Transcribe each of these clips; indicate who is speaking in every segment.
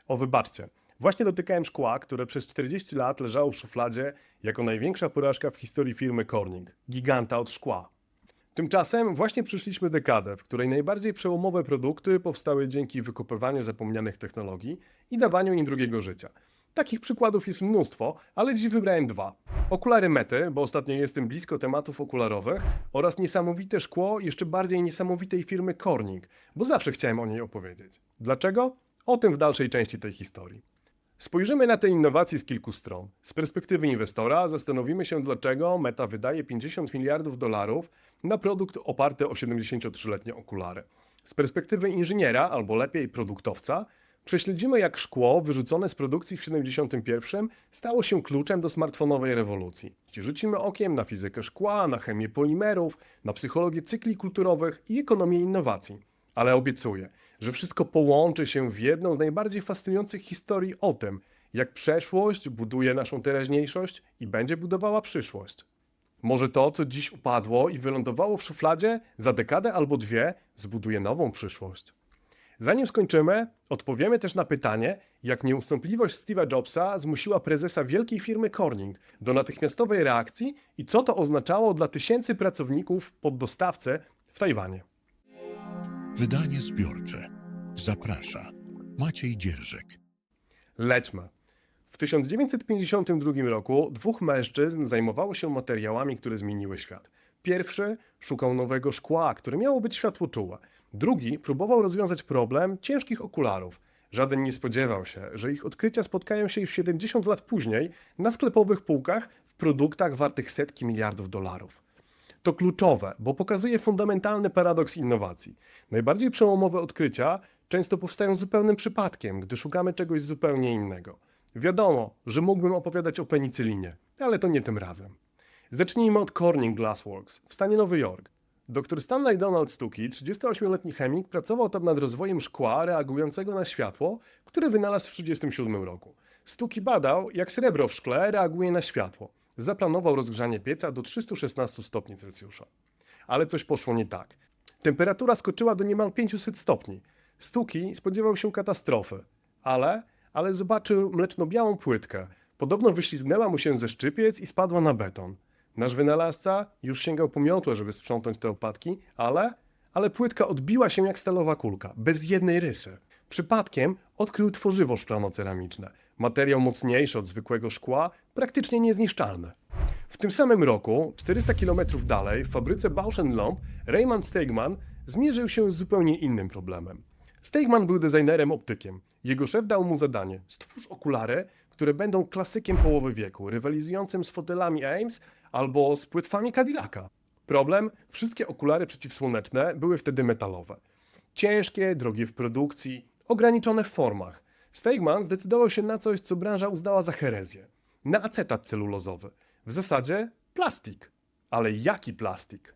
Speaker 1: O, wybaczcie. Właśnie dotykałem szkła, które przez 40 lat leżało w szufladzie jako największa porażka w historii firmy Corning. Giganta od szkła. Tymczasem właśnie przyszliśmy dekadę, w której najbardziej przełomowe produkty powstały dzięki wykopywaniu zapomnianych technologii i dawaniu im drugiego życia. Takich przykładów jest mnóstwo, ale dziś wybrałem dwa. Okulary Mety, bo ostatnio jestem blisko tematów okularowych, oraz niesamowite szkło jeszcze bardziej niesamowitej firmy Corning, bo zawsze chciałem o niej opowiedzieć. Dlaczego? O tym w dalszej części tej historii. Spojrzymy na te innowacje z kilku stron. Z perspektywy inwestora zastanowimy się, dlaczego Meta wydaje 50 miliardów dolarów na produkt oparty o 73-letnie okulary. Z perspektywy inżyniera, albo lepiej produktowca, prześledzimy, jak szkło wyrzucone z produkcji w 71 stało się kluczem do smartfonowej rewolucji. Rzucimy okiem na fizykę szkła, na chemię polimerów, na psychologię cykli kulturowych i ekonomię innowacji. Ale obiecuję, że wszystko połączy się w jedną z najbardziej fascynujących historii o tym, jak przeszłość buduje naszą teraźniejszość i będzie budowała przyszłość. Może to, co dziś upadło i wylądowało w szufladzie, za dekadę albo dwie zbuduje nową przyszłość. Zanim skończymy, odpowiemy też na pytanie, jak nieustępliwość Steve'a Jobsa zmusiła prezesa wielkiej firmy Corning do natychmiastowej reakcji i co to oznaczało dla tysięcy pracowników poddostawcy w Tajwanie.
Speaker 2: Wydanie zbiorcze. Zaprasza Maciej Dzierżek.
Speaker 1: Lećmy. W 1952 roku dwóch mężczyzn zajmowało się materiałami, które zmieniły świat. Pierwszy szukał nowego szkła, które miało być światłoczułe. Drugi próbował rozwiązać problem ciężkich okularów. Żaden nie spodziewał się, że ich odkrycia spotkają się już 70 lat później na sklepowych półkach w produktach wartych setki miliardów dolarów. To kluczowe, bo pokazuje fundamentalny paradoks innowacji. Najbardziej przełomowe odkrycia często powstają zupełnym przypadkiem, gdy szukamy czegoś zupełnie innego. Wiadomo, że mógłbym opowiadać o penicylinie, ale to nie tym razem. Zacznijmy od Corning Glassworks w stanie Nowy Jork. Dr Stanley Donald Stuckey, 38-letni chemik, pracował tam nad rozwojem szkła reagującego na światło, które wynalazł w 1937 roku. Stuckey badał, jak srebro w szkle reaguje na światło. Zaplanował rozgrzanie pieca do 316 stopni Celsjusza. Ale coś poszło nie tak. Temperatura skoczyła do niemal 500 stopni. Stuckey spodziewał się katastrofy, ale zobaczył mleczno-białą płytkę. Podobno wyślizgnęła mu się ze szczypiec i spadła na beton. Nasz wynalazca już sięgał po miotłę, żeby sprzątnąć te opadki, ale płytka odbiła się jak stalowa kulka, bez jednej rysy. Przypadkiem odkrył tworzywo szklano-ceramiczne. Materiał mocniejszy od zwykłego szkła, praktycznie niezniszczalny. W tym samym roku, 400 km dalej, w fabryce Bausch Lomb, Raymond Steigman zmierzył się z zupełnie innym problemem. Steigman był designerem optykiem. Jego szef dał mu zadanie: stwórz okulary, które będą klasykiem połowy wieku, rywalizującym z fotelami Ames albo z płetwami Cadillaca. Problem? Wszystkie okulary przeciwsłoneczne były wtedy metalowe. Ciężkie, drogie w produkcji, ograniczone w formach. Steigman zdecydował się na coś, co branża uznała za herezję. Na acetat celulozowy. W zasadzie plastik. Ale jaki plastik?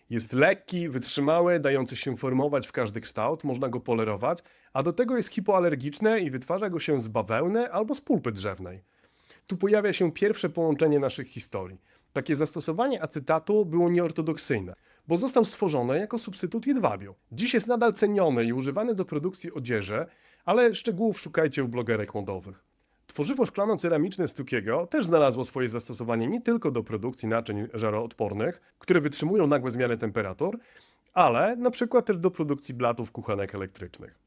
Speaker 1: Jest lekki, wytrzymały, dający się formować w każdy kształt, można go polerować, a do tego jest hipoalergiczny i wytwarza go się z bawełny albo z pulpy drzewnej. Tu pojawia się pierwsze połączenie naszych historii. Takie zastosowanie acetatu było nieortodoksyjne, bo został stworzony jako substytut jedwabiu. Dziś jest nadal ceniony i używany do produkcji odzieży, ale szczegółów szukajcie u blogerek modowych. Tworzywo szklano-ceramiczne Stuckiego też znalazło swoje zastosowanie nie tylko do produkcji naczyń żaroodpornych, które wytrzymują nagłe zmiany temperatur, ale na przykład też do produkcji blatów kuchenek elektrycznych.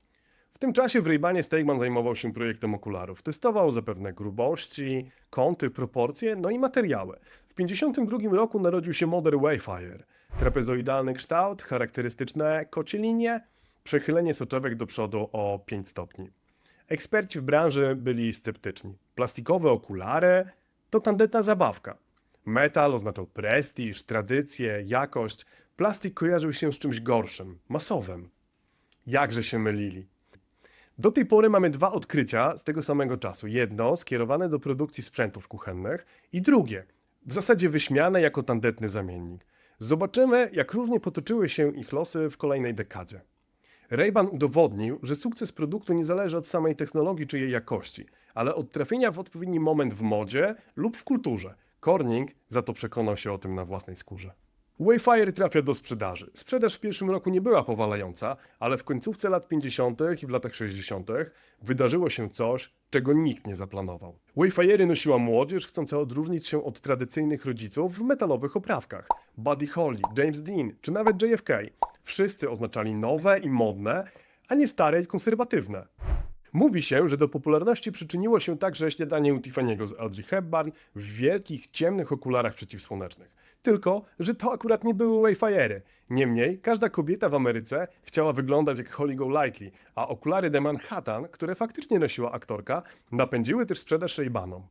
Speaker 1: W tym czasie w Ray-Banie Steigman zajmował się projektem okularów. Testował zapewne grubości, kąty, proporcje, no i materiały. W 1952 roku narodził się model Wayfarer. Trapezoidalny kształt, charakterystyczne kocie linie, przechylenie soczewek do przodu o 5 stopni. Eksperci w branży byli sceptyczni. Plastikowe okulary to tandetna zabawka. Metal oznaczał prestiż, tradycję, jakość. Plastik kojarzył się z czymś gorszym, masowym. Jakże się mylili. Do tej pory mamy dwa odkrycia z tego samego czasu. Jedno skierowane do produkcji sprzętów kuchennych i drugie, w zasadzie wyśmiane jako tandetny zamiennik. Zobaczymy, jak różnie potoczyły się ich losy w kolejnej dekadzie. Ray-Ban udowodnił, że sukces produktu nie zależy od samej technologii czy jej jakości, ale od trafienia w odpowiedni moment w modzie lub w kulturze. Corning za to przekonał się o tym na własnej skórze. Wayfire trafia do sprzedaży. Sprzedaż w pierwszym roku nie była powalająca, ale w końcówce lat 50. i w latach 60. wydarzyło się coś, czego nikt nie zaplanował. Wayfire'y nosiła młodzież chcąca odróżnić się od tradycyjnych rodziców w metalowych oprawkach. Buddy Holly, James Dean czy nawet JFK. Wszyscy oznaczali nowe i modne, a nie stare i konserwatywne. Mówi się, że do popularności przyczyniło się także śniadanie u Tiffany'ego z Audrey Hepburn w wielkich, ciemnych okularach przeciwsłonecznych. Tylko, że to akurat nie były Wayfire'y. Niemniej, każda kobieta w Ameryce chciała wyglądać jak Holly Golightly, a okulary The Manhattan, które faktycznie nosiła aktorka, napędziły też sprzedaż Ray-Banom.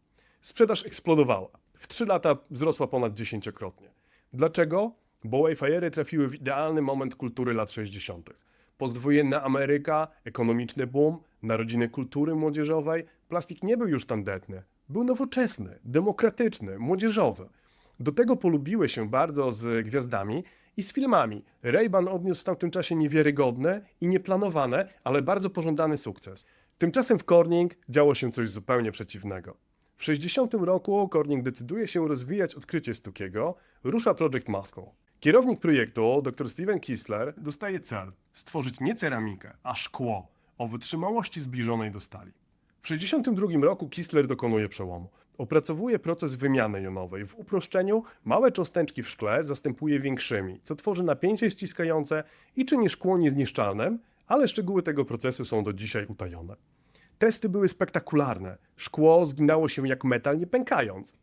Speaker 1: Sprzedaż eksplodowała. W 3 lata wzrosła ponad 10-krotnie. Dlaczego? Bo Wayfire'y trafiły w idealny moment kultury lat 60. Postwojenna Ameryka, ekonomiczny boom, narodziny kultury młodzieżowej, plastik nie był już tandetny. Był nowoczesny, demokratyczny, młodzieżowy. Do tego polubiły się bardzo z gwiazdami i z filmami. Ray-Ban odniósł w tamtym czasie niewiarygodny i nieplanowane, ale bardzo pożądany sukces. Tymczasem w Corning działo się coś zupełnie przeciwnego. W 60 roku Corning decyduje się rozwijać odkrycie Stuckiego, rusza Project Muscle. Kierownik projektu, dr Steven Kistler, dostaje cel stworzyć nie ceramikę, a szkło o wytrzymałości zbliżonej do stali. W 1962 roku Kistler dokonuje przełomu. Opracowuje proces wymiany jonowej. W uproszczeniu małe cząsteczki w szkle zastępuje większymi, co tworzy napięcie ściskające i czyni szkło niezniszczalnym, ale szczegóły tego procesu są do dzisiaj utajone. Testy były spektakularne. Szkło zginało się jak metal, nie pękając.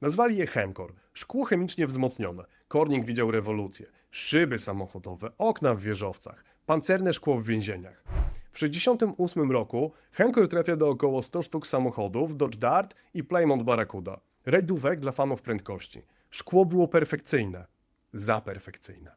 Speaker 1: Nazwali je Chemcore. Szkło chemicznie wzmocnione. Corning widział rewolucję. Szyby samochodowe, okna w wieżowcach, pancerne szkło w więzieniach. W 1968 roku Chemcore trafia do około 100 sztuk samochodów Dodge Dart i Plymouth Barracuda. Rajdówek dla fanów prędkości. Szkło było perfekcyjne. Za perfekcyjne.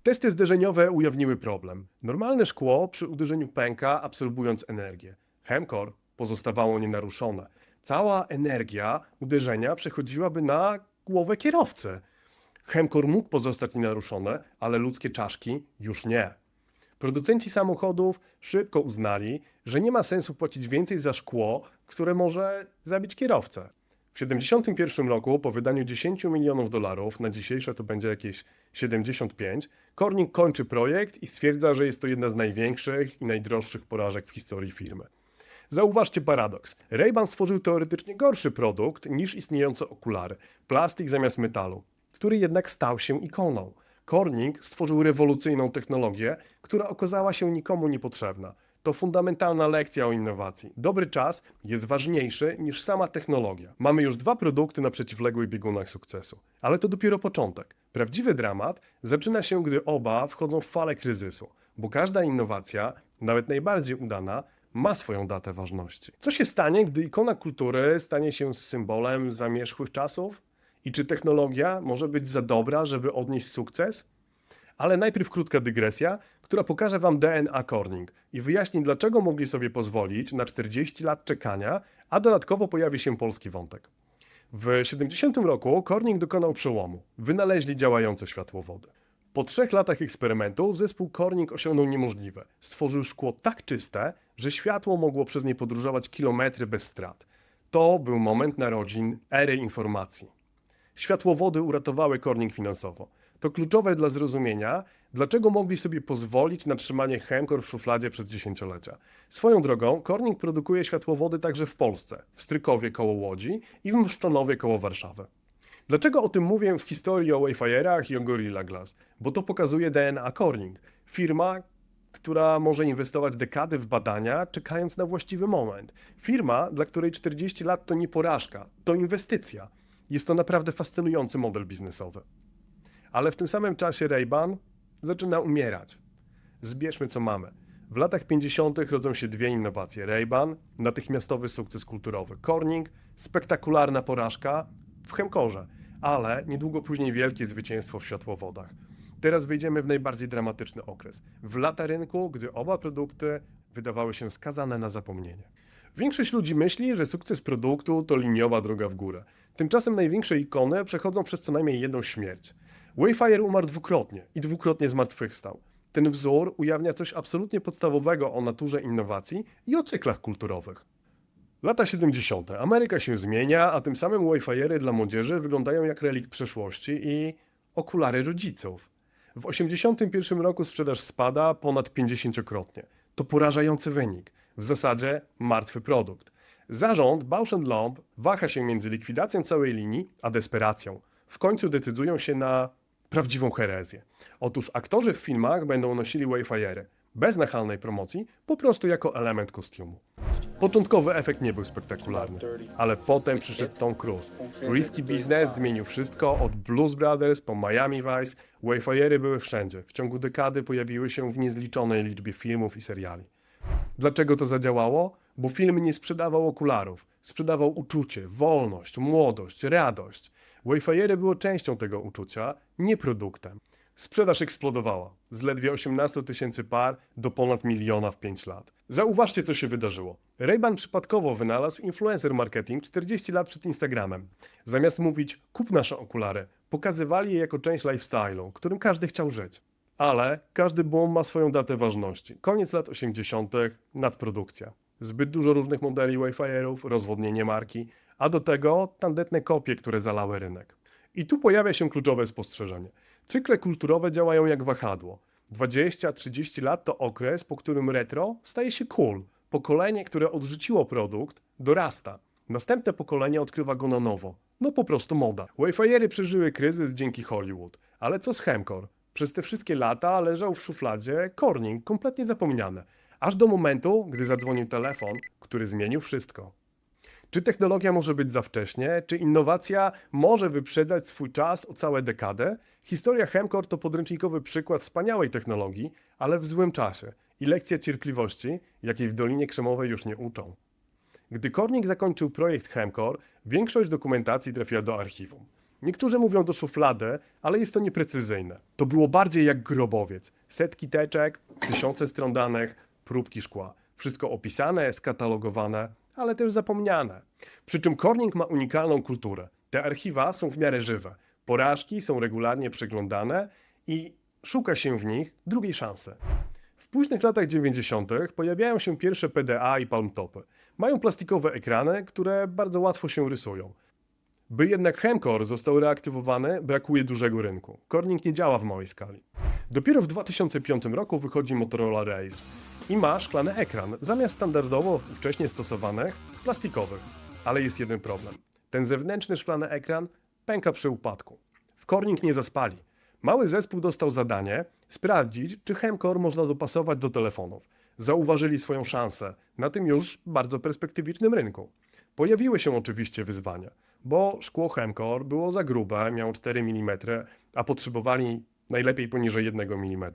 Speaker 1: Testy zderzeniowe ujawniły problem. Normalne szkło przy uderzeniu pęka, absorbując energię. Chemcore pozostawało nienaruszone. Cała energia uderzenia przechodziłaby na głowę kierowcy. Chemcore mógł pozostać nienaruszony, ale ludzkie czaszki już nie. Producenci samochodów szybko uznali, że nie ma sensu płacić więcej za szkło, które może zabić kierowcę. W 1971 roku, po wydaniu $10 milionów, na dzisiejsze to będzie jakieś 75, Corning kończy projekt i stwierdza, że jest to jedna z największych i najdroższych porażek w historii firmy. Zauważcie paradoks. Ray-Ban stworzył teoretycznie gorszy produkt niż istniejące okulary. Plastik zamiast metalu, który jednak stał się ikoną. Corning stworzył rewolucyjną technologię, która okazała się nikomu niepotrzebna. To fundamentalna lekcja o innowacji. Dobry czas jest ważniejszy niż sama technologia. Mamy już 2 produkty na przeciwległych biegunach sukcesu. Ale to dopiero początek. Prawdziwy dramat zaczyna się, gdy oba wchodzą w falę kryzysu. Bo każda innowacja, nawet najbardziej udana, ma swoją datę ważności. Co się stanie, gdy ikona kultury stanie się symbolem zamierzchłych czasów? I czy technologia może być za dobra, żeby odnieść sukces? Ale najpierw krótka dygresja, która pokaże Wam DNA Corning i wyjaśni, dlaczego mogli sobie pozwolić na 40 lat czekania, a dodatkowo pojawi się polski wątek. W 70 roku Corning dokonał przełomu. Wynaleźli działające światłowody. Po 3 latach eksperymentów zespół Corning osiągnął niemożliwe. Stworzył szkło tak czyste, że światło mogło przez nie podróżować kilometry bez strat. To był moment narodzin ery informacji. Światłowody uratowały Corning finansowo. To kluczowe dla zrozumienia, dlaczego mogli sobie pozwolić na trzymanie Chemcore w szufladzie przez dziesięciolecia. Swoją drogą, Corning produkuje światłowody także w Polsce, w Strykowie koło Łodzi i w Mszczonowie koło Warszawy. Dlaczego o tym mówię w historii o Wayfire'ach i o Gorilla Glass? Bo to pokazuje DNA Corning. Firma, która może inwestować dekady w badania, czekając na właściwy moment. Firma, dla której 40 lat to nie porażka, to inwestycja. Jest to naprawdę fascynujący model biznesowy. Ale w tym samym czasie Ray-Ban zaczyna umierać. Zbierzmy co mamy. W latach 50. rodzą się 2 innowacje. Ray-Ban, natychmiastowy sukces kulturowy. Corning, spektakularna porażka w Chemcorze, ale niedługo później wielkie zwycięstwo w światłowodach. Teraz wejdziemy w najbardziej dramatyczny okres. W lata rynku, gdy oba produkty wydawały się skazane na zapomnienie. Większość ludzi myśli, że sukces produktu to liniowa droga w górę. Tymczasem największe ikony przechodzą przez co najmniej jedną śmierć. Wayfire umarł dwukrotnie i dwukrotnie zmartwychwstał. Ten wzór ujawnia coś absolutnie podstawowego o naturze innowacji i o cyklach kulturowych. Lata 70. Ameryka się zmienia, a tym samym Wayfire'y dla młodzieży wyglądają jak relikt przeszłości i Okulary rodziców. W 1981 roku sprzedaż spada ponad 50-krotnie. To porażający wynik. W zasadzie martwy produkt. Zarząd Bausch Lomb waha się między likwidacją całej linii a desperacją. W końcu decydują się na prawdziwą herezję. Otóż aktorzy w filmach będą nosili Wayfarery. Bez nachalnej promocji, po prostu jako element kostiumu. Początkowy efekt nie był spektakularny, ale potem przyszedł Tom Cruise. Risky Business zmienił wszystko, od Blues Brothers po Miami Vice. Wayfarery były wszędzie. W ciągu dekady pojawiły się w niezliczonej liczbie filmów i seriali. Dlaczego to zadziałało? Bo film nie sprzedawał okularów. Sprzedawał uczucie, wolność, młodość, radość. Wayfarery było częścią tego uczucia, nie produktem. Sprzedaż eksplodowała. Z ledwie 18 000 par do ponad 1 000 000 w 5 lat. Zauważcie, co się wydarzyło. Ray-Ban przypadkowo wynalazł influencer marketing 40 lat przed Instagramem. Zamiast mówić, kup nasze okulary, pokazywali je jako część lifestyle'u, którym każdy chciał żyć. Ale każdy boom ma swoją datę ważności. Koniec lat 80., nadprodukcja. Zbyt dużo różnych modeli Wayfarerów, rozwodnienie marki, a do tego tandetne kopie, które zalały rynek. I tu pojawia się kluczowe spostrzeżenie. Cykle kulturowe działają jak wahadło. 20-30 lat to okres, po którym retro staje się cool. Pokolenie, które odrzuciło produkt, dorasta. Następne pokolenie odkrywa go na nowo. No po prostu moda. Wayfarery przeżyły kryzys dzięki Hollywood. Ale co z Hemcore? Przez te wszystkie lata leżał w szufladzie Corning, kompletnie zapomniane. Aż do momentu, gdy zadzwonił telefon, który zmienił wszystko. Czy technologia może być za wcześnie? Czy innowacja może wyprzedzać swój czas o całe dekadę? Historia Hemcore to podręcznikowy przykład wspaniałej technologii, ale w złym czasie i lekcja cierpliwości, jakiej w Dolinie Krzemowej już nie uczą. Gdy Corning zakończył projekt Hemcore, większość dokumentacji trafiła do archiwum. Niektórzy mówią do szuflady, ale jest to nieprecyzyjne. To było bardziej jak grobowiec. Setki teczek, tysiące stron danych, próbki szkła. Wszystko opisane, skatalogowane, ale też zapomniane. Przy czym Corning ma unikalną kulturę. Te archiwa są w miarę żywe. Porażki są regularnie przeglądane i szuka się w nich drugiej szansy. W późnych latach 90. pojawiają się pierwsze PDA i palmtopy. Mają plastikowe ekrany, które bardzo łatwo się rysują. By jednak Hemcore został reaktywowany, brakuje dużego rynku. Corning nie działa w małej skali. Dopiero w 2005 roku wychodzi Motorola Razr i ma szklany ekran, zamiast standardowo wcześniej stosowanych plastikowych. Ale jest jeden problem. Ten zewnętrzny szklany ekran pęka przy upadku. W Corning nie zaspali. Mały zespół dostał zadanie sprawdzić, czy Hemcore można dopasować do telefonów. Zauważyli swoją szansę na tym już bardzo perspektywicznym rynku. Pojawiły się oczywiście wyzwania, bo szkło Hemcore było za grube, miało 4 mm, a potrzebowali najlepiej poniżej 1 mm.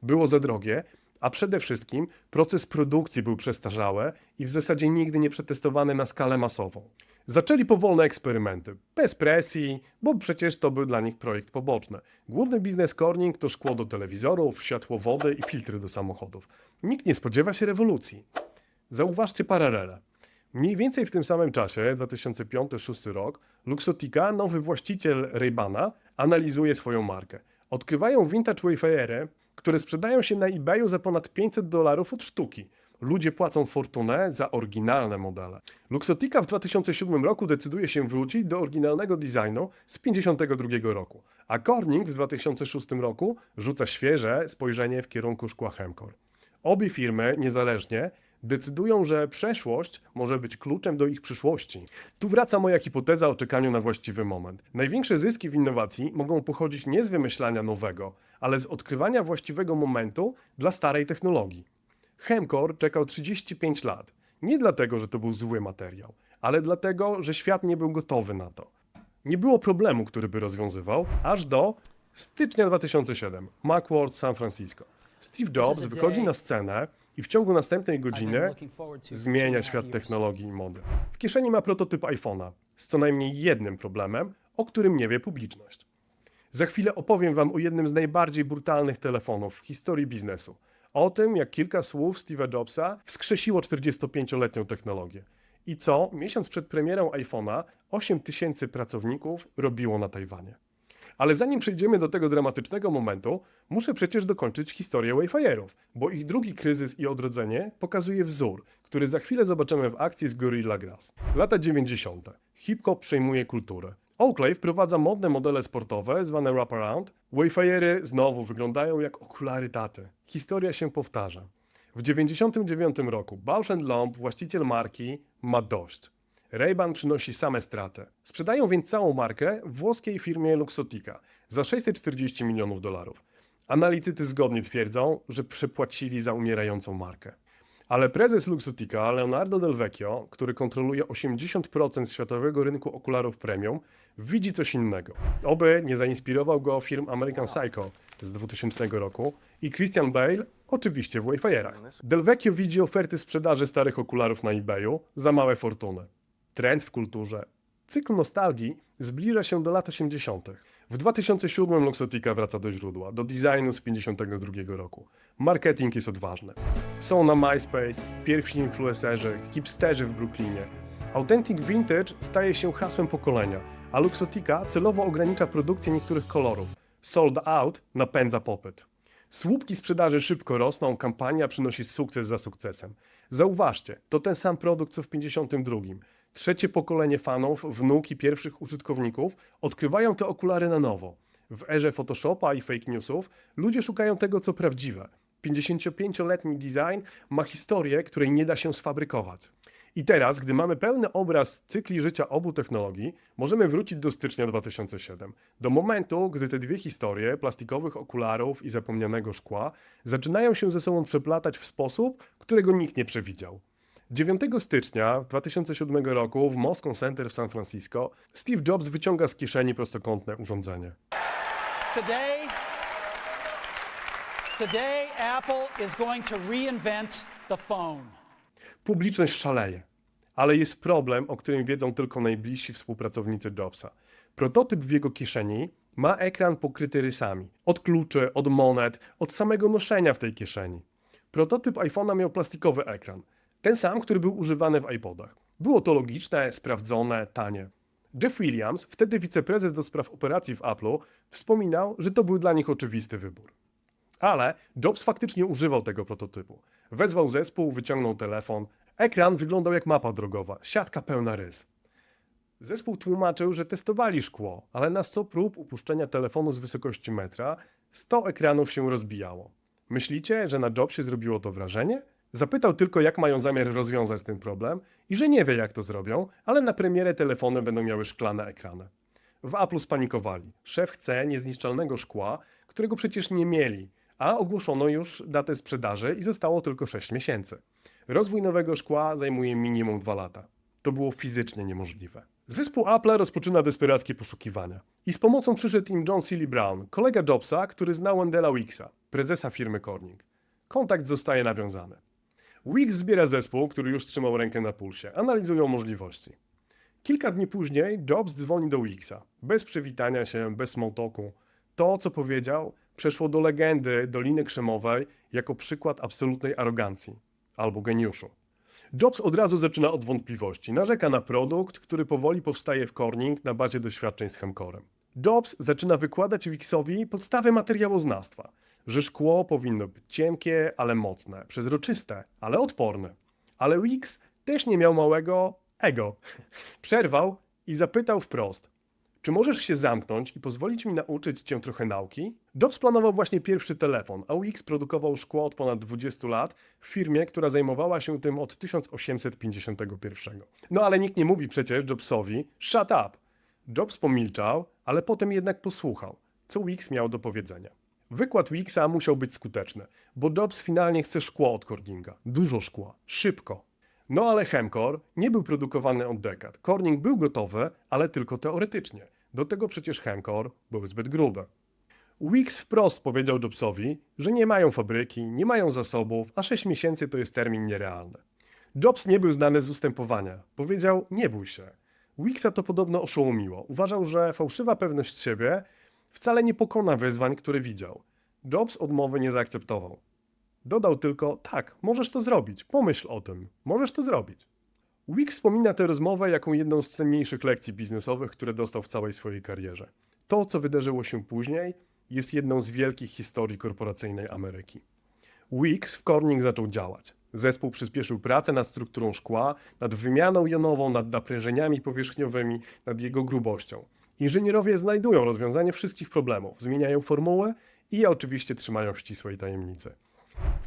Speaker 1: Było za drogie, a przede wszystkim proces produkcji był przestarzały i w zasadzie nigdy nie przetestowany na skalę masową. Zaczęli powolne eksperymenty, bez presji, bo przecież to był dla nich projekt poboczny. Główny biznes Corning to szkło do telewizorów, światłowody i filtry do samochodów. Nikt nie spodziewa się rewolucji. Zauważcie paralele. Mniej więcej w tym samym czasie, 2005-2006 rok, Luxottica, nowy właściciel Ray-Bana, analizuje swoją markę. Odkrywają vintage Wayfarery, które sprzedają się na eBayu za ponad $500 od sztuki. Ludzie płacą fortunę za oryginalne modele. Luxottica w 2007 roku decyduje się wrócić do oryginalnego designu z 1952 roku, a Corning w 2006 roku rzuca świeże spojrzenie w kierunku szkła Hemcore. Obie firmy, niezależnie, decydują, że przeszłość może być kluczem do ich przyszłości. Tu wraca moja hipoteza o czekaniu na właściwy moment. Największe zyski w innowacji mogą pochodzić nie z wymyślania nowego, ale z odkrywania właściwego momentu dla starej technologii. Hemcore czekał 35 lat. Nie dlatego, że to był zły materiał, ale dlatego, że świat nie był gotowy na to. Nie było problemu, który by rozwiązywał, aż do stycznia 2007. Macworld, San Francisco. Steve Jobs wychodzi na scenę i w ciągu następnej godziny zmienia świat technologii i mody. W kieszeni ma prototyp iPhone'a z co najmniej jednym problemem, o którym nie wie publiczność. Za chwilę opowiem wam o jednym z najbardziej brutalnych telefonów w historii biznesu. O tym, jak kilka słów Steve'a Jobsa wskrzesiło 45-letnią technologię. I co miesiąc przed premierą iPhone'a 8 000 pracowników robiło na Tajwanie. Ale zanim przejdziemy do tego dramatycznego momentu, muszę przecież dokończyć historię Wayfarerów, bo ich drugi kryzys i odrodzenie pokazuje wzór, który za chwilę zobaczymy w akcji z Gorilla Glass. Lata 90. Hip-hop przejmuje kulturę. Oakley wprowadza modne modele sportowe zwane wraparound. Wayfarery znowu wyglądają jak okulary taty. Historia się powtarza. W 1999 roku Bausch Lomb, właściciel marki, ma dość. Ray-Ban przynosi same straty. Sprzedają więc całą markę włoskiej firmie Luxottica za 640 milionów dolarów. Analitycy zgodnie twierdzą, że przepłacili za umierającą markę. Ale prezes Luxottica, Leonardo Del Vecchio, który kontroluje 80% światowego rynku okularów premium, widzi coś innego. Oby nie zainspirował go film American Psycho z 2000 roku i Christian Bale oczywiście w Wayfarerach. Del Vecchio widzi oferty sprzedaży starych okularów na eBayu za małe fortuny. Trend w kulturze. Cykl nostalgii zbliża się do lat 80. W 2007 Luxottica wraca do źródła, do designu z 52 roku. Marketing jest odważny. Są na MySpace, pierwsi influencerzy, hipsterzy w Brooklynie. Authentic Vintage staje się hasłem pokolenia, a Luxottica celowo ogranicza produkcję niektórych kolorów. Sold out napędza popyt. Słupki sprzedaży szybko rosną, kampania przynosi sukces za sukcesem. Zauważcie, to ten sam produkt co w 52. Trzecie pokolenie fanów, wnuki pierwszych użytkowników odkrywają te okulary na nowo. W erze Photoshopa i fake newsów ludzie szukają tego, co prawdziwe. 55-letni design ma historię, której nie da się sfabrykować. I teraz, gdy mamy pełny obraz cykli życia obu technologii, możemy wrócić do stycznia 2007. Do momentu, gdy te dwie historie, plastikowych okularów i zapomnianego szkła, zaczynają się ze sobą przeplatać w sposób, którego nikt nie przewidział. 9 stycznia 2007 roku w Moscone Center w San Francisco Steve Jobs wyciąga z kieszeni prostokątne urządzenie.
Speaker 3: Today Apple is going to reinvent the phone.
Speaker 1: Publiczność szaleje, ale jest problem, o którym wiedzą tylko najbliżsi współpracownicy Jobsa. Prototyp w jego kieszeni ma ekran pokryty rysami. Od kluczy, od monet, od samego noszenia w tej kieszeni. Prototyp iPhone'a miał plastikowy ekran. Ten sam, który był używany w iPodach. Było to logiczne, sprawdzone, tanie. Jeff Williams, wtedy wiceprezes do spraw operacji w Apple'u, wspominał, że to był dla nich oczywisty wybór. Ale Jobs faktycznie używał tego prototypu. Wezwał zespół, wyciągnął telefon. Ekran wyglądał jak mapa drogowa, siatka pełna rys. Zespół tłumaczył, że testowali szkło, ale na 100 prób upuszczenia telefonu z wysokości metra 100 ekranów się rozbijało. Myślicie, że na Jobsie zrobiło to wrażenie? Zapytał tylko, jak mają zamiar rozwiązać ten problem i że nie wie, jak to zrobią, ale na premierę telefony będą miały szklane ekrany. W Apple spanikowali. Szef chce niezniszczalnego szkła, którego przecież nie mieli, a ogłoszono już datę sprzedaży i zostało tylko 6 miesięcy. Rozwój nowego szkła zajmuje minimum 2 lata. To było fizycznie niemożliwe. Zespół Apple rozpoczyna desperackie poszukiwania. I z pomocą przyszedł im John Seeley Brown, kolega Jobsa, który znał Wendella Wicksa, prezesa firmy Corning. Kontakt zostaje nawiązany. Wicks zbiera zespół, który już trzymał rękę na pulsie. Analizują możliwości. Kilka dni później Jobs dzwoni do Wicksa. Bez przywitania się, bez small talku. To, co powiedział, przeszło do legendy Doliny Krzemowej jako przykład absolutnej arogancji albo geniuszu. Jobs od razu zaczyna od wątpliwości. Narzeka na produkt, który powoli powstaje w Corning na bazie doświadczeń z Chemcorem. Jobs zaczyna wykładać Wicksowi podstawy materiałoznawstwa, że szkło powinno być cienkie, ale mocne, przezroczyste, ale odporne. Ale Wicks też nie miał małego ego. Przerwał i zapytał wprost: czy możesz się zamknąć i pozwolić mi nauczyć cię trochę nauki? Jobs planował właśnie pierwszy telefon, a Wicks produkował szkło od ponad 20 lat w firmie, która zajmowała się tym od 1851. No ale nikt nie mówi przecież Jobsowi shut up. Jobs pomilczał, ale potem jednak posłuchał, co Wicks miał do powiedzenia. Wykład Wicksa musiał być skuteczny, bo Jobs finalnie chce szkło od Corninga. Dużo szkła, szybko. No ale Chemcore nie był produkowany od dekad. Corning był gotowy, ale tylko teoretycznie. Do tego przecież Chemcore był zbyt gruby. Wicks wprost powiedział Jobsowi, że nie mają fabryki, nie mają zasobów, a 6 miesięcy to jest termin nierealny. Jobs nie był znany z ustępowania. Powiedział: nie bój się. Wicksa to podobno oszołomiło. Uważał, że fałszywa pewność siebie wcale nie pokona wyzwań, które widział. Jobs odmowy nie zaakceptował. Dodał tylko: tak, możesz to zrobić, pomyśl o tym, możesz to zrobić. Wicks wspomina tę rozmowę jako jedną z cenniejszych lekcji biznesowych, które dostał w całej swojej karierze. To, co wydarzyło się później, jest jedną z wielkich historii korporacyjnej Ameryki. Wicks w Corning zaczął działać. Zespół przyspieszył pracę nad strukturą szkła, nad wymianą jonową, nad naprężeniami powierzchniowymi, nad jego grubością. Inżynierowie znajdują rozwiązanie wszystkich problemów, zmieniają formułę i oczywiście trzymają w ścisłej tajemnicy.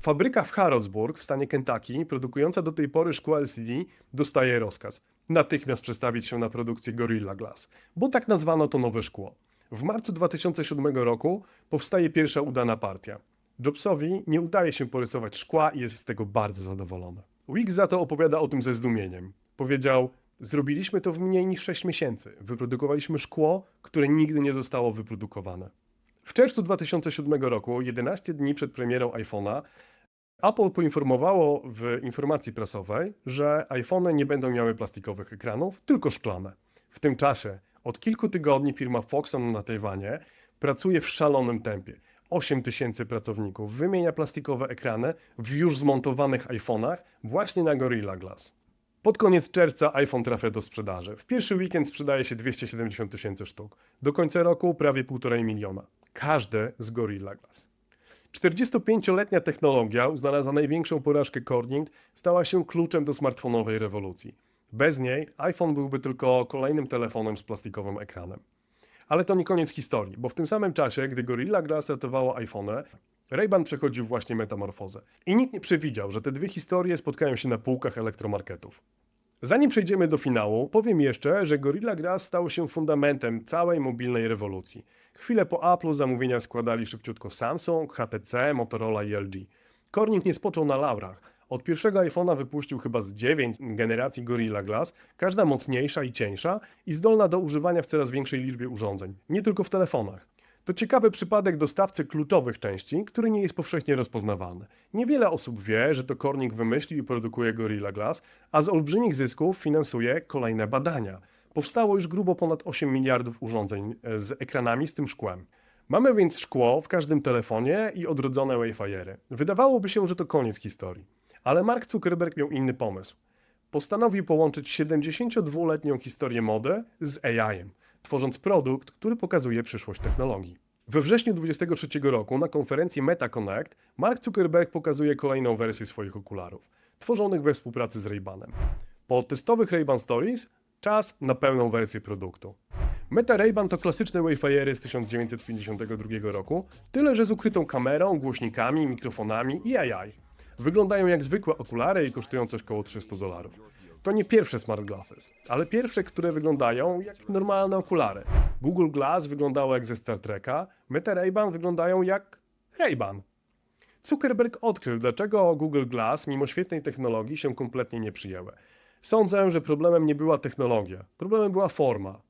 Speaker 1: Fabryka w Harrodsburg w stanie Kentucky, produkująca do tej pory szkło LCD, dostaje rozkaz natychmiast przestawić się na produkcję Gorilla Glass, bo tak nazwano to nowe szkło. W marcu 2007 roku powstaje pierwsza udana partia. Jobsowi nie udaje się porysować szkła i jest z tego bardzo zadowolony. Weeks za to opowiada o tym ze zdumieniem. Powiedział: zrobiliśmy to w mniej niż 6 miesięcy. Wyprodukowaliśmy szkło, które nigdy nie zostało wyprodukowane. W czerwcu 2007 roku, 11 dni przed premierą iPhone'a, Apple poinformowało w informacji prasowej, że iPhony nie będą miały plastikowych ekranów, tylko szklane. W tym czasie od kilku tygodni firma Foxconn na Tajwanie pracuje w szalonym tempie. 8 tysięcy pracowników wymienia plastikowe ekrany w już zmontowanych iPhone'ach właśnie na Gorilla Glass. Pod koniec czerwca iPhone trafia do sprzedaży. W pierwszy weekend sprzedaje się 270 tysięcy sztuk. Do końca roku prawie 1,5 miliona. Każdy z Gorilla Glass. 45-letnia technologia, uznana za największą porażkę Corning, stała się kluczem do smartfonowej rewolucji. Bez niej iPhone byłby tylko kolejnym telefonem z plastikowym ekranem. Ale to nie koniec historii, bo w tym samym czasie, gdy Gorilla Glass ratowało iPhone'y, Ray-Ban przechodził właśnie metamorfozę. I nikt nie przewidział, że te dwie historie spotkają się na półkach elektromarketów. Zanim przejdziemy do finału, powiem jeszcze, że Gorilla Glass stało się fundamentem całej mobilnej rewolucji. Chwilę po Apple'u zamówienia składali szybciutko Samsung, HTC, Motorola i LG. Corning nie spoczął na laurach. Od pierwszego iPhone'a wypuścił chyba z 9 generacji Gorilla Glass, każda mocniejsza i cieńsza i zdolna do używania w coraz większej liczbie urządzeń, nie tylko w telefonach. To ciekawy przypadek dostawcy kluczowych części, który nie jest powszechnie rozpoznawalny. Niewiele osób wie, że to Corning wymyślił i produkuje Gorilla Glass, a z olbrzymich zysków finansuje kolejne badania. Powstało już grubo ponad 8 miliardów urządzeń z ekranami z tym szkłem. Mamy więc szkło w każdym telefonie i odrodzone Wayfarery. Wydawałoby się, że to koniec historii. Ale Mark Zuckerberg miał inny pomysł. Postanowił połączyć 72-letnią historię mody z AI-em, tworząc produkt, który pokazuje przyszłość technologii. We wrześniu 2023 roku na konferencji Meta Connect Mark Zuckerberg pokazuje kolejną wersję swoich okularów, tworzonych we współpracy z Ray-Banem. Po testowych Ray-Ban Stories czas na pełną wersję produktu. Meta Ray-Ban to klasyczne Wayfarery z 1952 roku, tyle że z ukrytą kamerą, głośnikami, mikrofonami i AI. Wyglądają jak zwykłe okulary i kosztują coś około $300. To nie pierwsze smart glasses, ale pierwsze, które wyglądają jak normalne okulary. Google Glass wyglądało jak ze Star Treka, Meta Ray-Ban wyglądają jak Ray-Ban. Zuckerberg odkrył, dlaczego Google Glass, mimo świetnej technologii, się kompletnie nie przyjęły. Sądzę, że problemem nie była technologia, problemem była forma.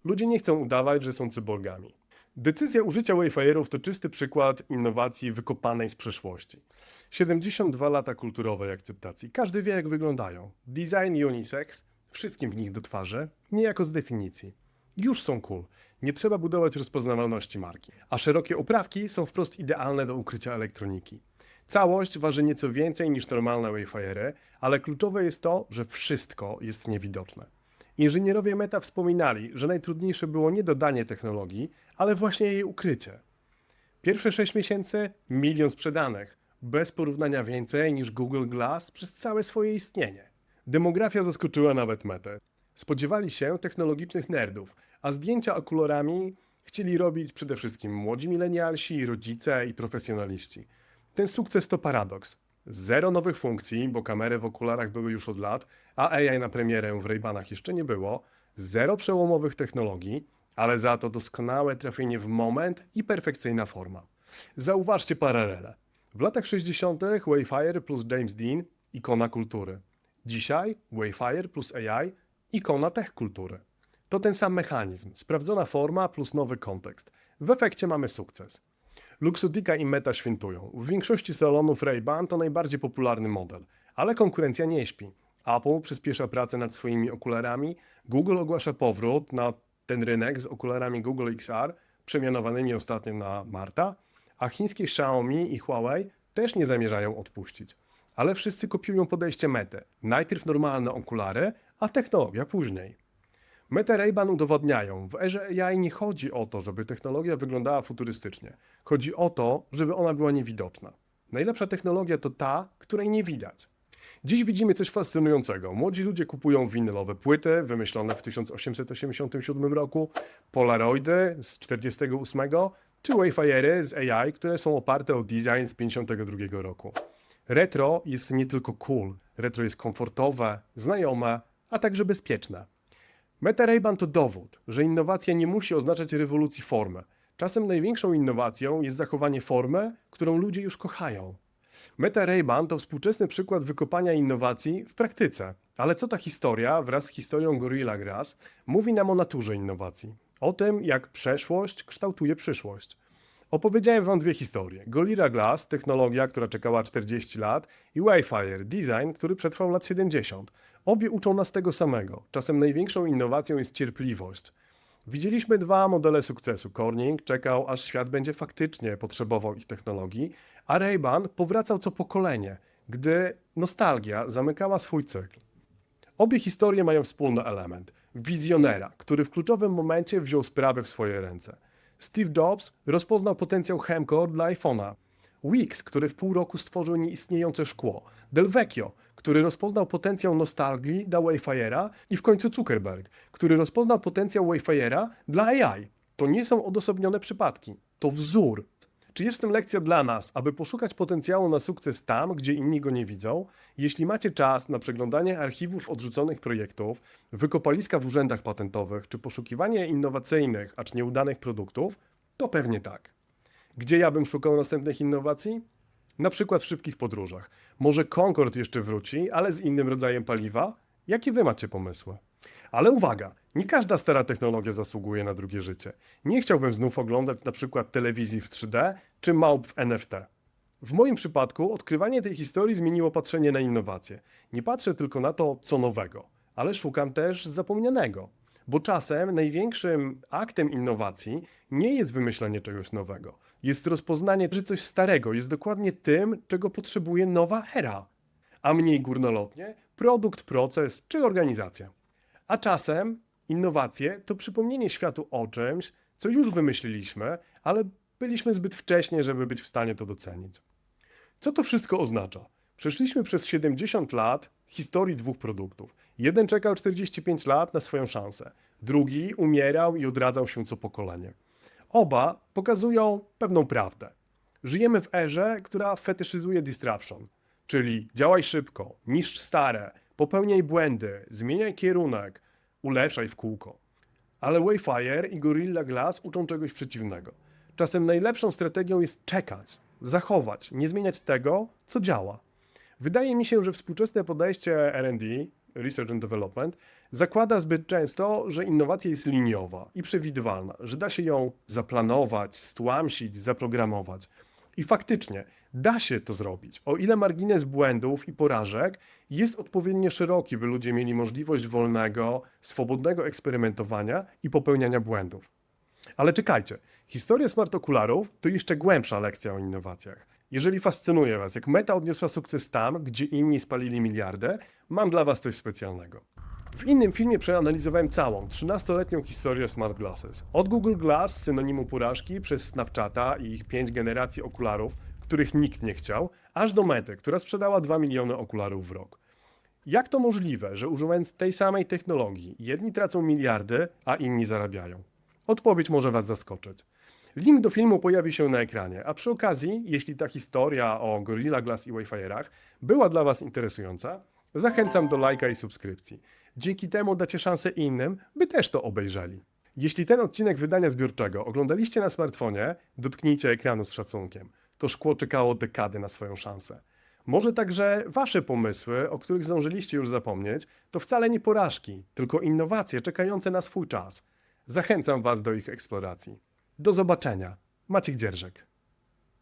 Speaker 1: Ludzie nie chcą udawać, że są cyborgami. Decyzja użycia Wayfarerów to czysty przykład innowacji wykopanej z przeszłości. 72 lata kulturowej akceptacji. Każdy wie, jak wyglądają. Design unisex, wszystkim w nich do twarzy, niejako z definicji. Już są cool. Nie trzeba budować rozpoznawalności marki. A szerokie oprawki są wprost idealne do ukrycia elektroniki. Całość waży nieco więcej niż normalne Wayfarery, ale kluczowe jest to, że wszystko jest niewidoczne. Inżynierowie Meta wspominali, że najtrudniejsze było nie dodanie technologii, ale właśnie jej ukrycie. Pierwsze 6 miesięcy, 1 milion sprzedanych. Bez porównania więcej niż Google Glass przez całe swoje istnienie. Demografia zaskoczyła nawet Metę. Spodziewali się technologicznych nerdów, a zdjęcia okularami chcieli robić przede wszystkim młodzi milenialsi, rodzice i profesjonaliści. Ten sukces to paradoks. Zero nowych funkcji, bo kamery w okularach były już od lat, a AI na premierę w Ray-Banach jeszcze nie było. Zero przełomowych technologii, ale za to doskonałe trafienie w moment i perfekcyjna forma. Zauważcie paralele. W latach 60. Wayfarer plus James Dean – ikona kultury. Dzisiaj Wayfarer plus AI – ikona tech kultury. To ten sam mechanizm, sprawdzona forma plus nowy kontekst. W efekcie mamy sukces. Luxottica i Meta świętują. W większości salonów Ray-Ban to najbardziej popularny model, ale konkurencja nie śpi. Apple przyspiesza pracę nad swoimi okularami, Google ogłasza powrót na ten rynek z okularami Google XR, przemianowanymi ostatnio na Marta, a chińskie Xiaomi i Huawei też nie zamierzają odpuścić. Ale wszyscy kopiują podejście Mety. Najpierw normalne okulary, a technologia później. Meta Ray-Ban udowodniają, w erze AI nie chodzi o to, żeby technologia wyglądała futurystycznie. Chodzi o to, żeby ona była niewidoczna. Najlepsza technologia to ta, której nie widać. Dziś widzimy coś fascynującego. Młodzi ludzie kupują winylowe płyty wymyślone w 1887 roku, polaroidy z 48 czy wayfarery z AI, które są oparte o design z 52 roku. Retro jest nie tylko cool, retro jest komfortowe, znajome, a także bezpieczne. Meta Ray-Ban to dowód, że innowacja nie musi oznaczać rewolucji formy. Czasem największą innowacją jest zachowanie formy, którą ludzie już kochają. Meta Ray-Ban to współczesny przykład wykopania innowacji w praktyce. Ale co ta historia wraz z historią Gorilla Glass mówi nam o naturze innowacji? O tym, jak przeszłość kształtuje przyszłość. Opowiedziałem wam dwie historie. Gorilla Glass, technologia, która czekała 40 lat i Wayfarer, design, który przetrwał lat 70. Obie uczą nas tego samego. Czasem największą innowacją jest cierpliwość. Widzieliśmy dwa modele sukcesu. Corning czekał, aż świat będzie faktycznie potrzebował ich technologii, a Ray-Ban powracał co pokolenie, gdy nostalgia zamykała swój cykl. Obie historie mają wspólny element. Wizjonera, który w kluczowym momencie wziął sprawę w swoje ręce. Steve Jobs rozpoznał potencjał Hemcore dla iPhone'a. Wix, który w pół roku stworzył nieistniejące szkło. Del Vecchio, który rozpoznał potencjał nostalgii dla Wayfarera i w końcu Zuckerberg, który rozpoznał potencjał Wayfarera dla AI. To nie są odosobnione przypadki, to wzór. Czy jest w tym lekcja dla nas, aby poszukać potencjału na sukces tam, gdzie inni go nie widzą? Jeśli macie czas na przeglądanie archiwów odrzuconych projektów, wykopaliska w urzędach patentowych, czy poszukiwanie innowacyjnych, acz nieudanych produktów, to pewnie tak. Gdzie ja bym szukał następnych innowacji? Na przykład w szybkich podróżach. Może Concorde jeszcze wróci, ale z innym rodzajem paliwa? Jakie wy macie pomysły? Ale uwaga, nie każda stara technologia zasługuje na drugie życie. Nie chciałbym znów oglądać na przykład telewizji w 3D czy małp w NFT. W moim przypadku odkrywanie tej historii zmieniło patrzenie na innowacje. Nie patrzę tylko na to, co nowego, ale szukam też zapomnianego. Bo czasem największym aktem innowacji nie jest wymyślenie czegoś nowego. Jest rozpoznanie, że coś starego jest dokładnie tym, czego potrzebuje nowa era. A mniej górnolotnie produkt, proces czy organizacja. A czasem innowacje to przypomnienie światu o czymś, co już wymyśliliśmy, ale byliśmy zbyt wcześnie, żeby być w stanie to docenić. Co to wszystko oznacza? Przeszliśmy przez 70 lat historii dwóch produktów. Jeden czekał 45 lat na swoją szansę, drugi umierał i odradzał się co pokolenie. Oba pokazują pewną prawdę. Żyjemy w erze, która fetyszyzuje disruption, czyli działaj szybko, niszcz stare, popełniaj błędy, zmieniaj kierunek, ulepszaj w kółko. Ale Wayfarer i Gorilla Glass uczą czegoś przeciwnego. Czasem najlepszą strategią jest czekać, zachować, nie zmieniać tego, co działa. Wydaje mi się, że współczesne podejście R&D, Research and Development, zakłada zbyt często, że innowacja jest liniowa i przewidywalna, że da się ją zaplanować, stłamsić, zaprogramować. I faktycznie da się to zrobić, o ile margines błędów i porażek jest odpowiednio szeroki, by ludzie mieli możliwość wolnego, swobodnego eksperymentowania i popełniania błędów. Ale czekajcie, historia smart okularów to jeszcze głębsza lekcja o innowacjach. Jeżeli fascynuje Was, jak Meta odniosła sukces tam, gdzie inni spalili miliardy, mam dla Was coś specjalnego. W innym filmie przeanalizowałem całą 13-letnią historię Smart Glasses. Od Google Glass, synonimu porażki, przez Snapchata i ich 5 generacji okularów, których nikt nie chciał, aż do Mety, która sprzedała 2 miliony okularów w rok. Jak to możliwe, że używając tej samej technologii jedni tracą miliardy, a inni zarabiają? Odpowiedź może Was zaskoczyć. Link do filmu pojawi się na ekranie, a przy okazji, jeśli ta historia o Gorilla Glass i Wayfarerach była dla Was interesująca, zachęcam do lajka i subskrypcji. Dzięki temu dacie szansę innym, by też to obejrzeli. Jeśli ten odcinek wydania zbiorczego oglądaliście na smartfonie, dotknijcie ekranu z szacunkiem. To szkło czekało dekady na swoją szansę. Może także Wasze pomysły, o których zdążyliście już zapomnieć, to wcale nie porażki, tylko innowacje czekające na swój czas. Zachęcam Was do ich eksploracji. Do zobaczenia. Maciek Dzierżek.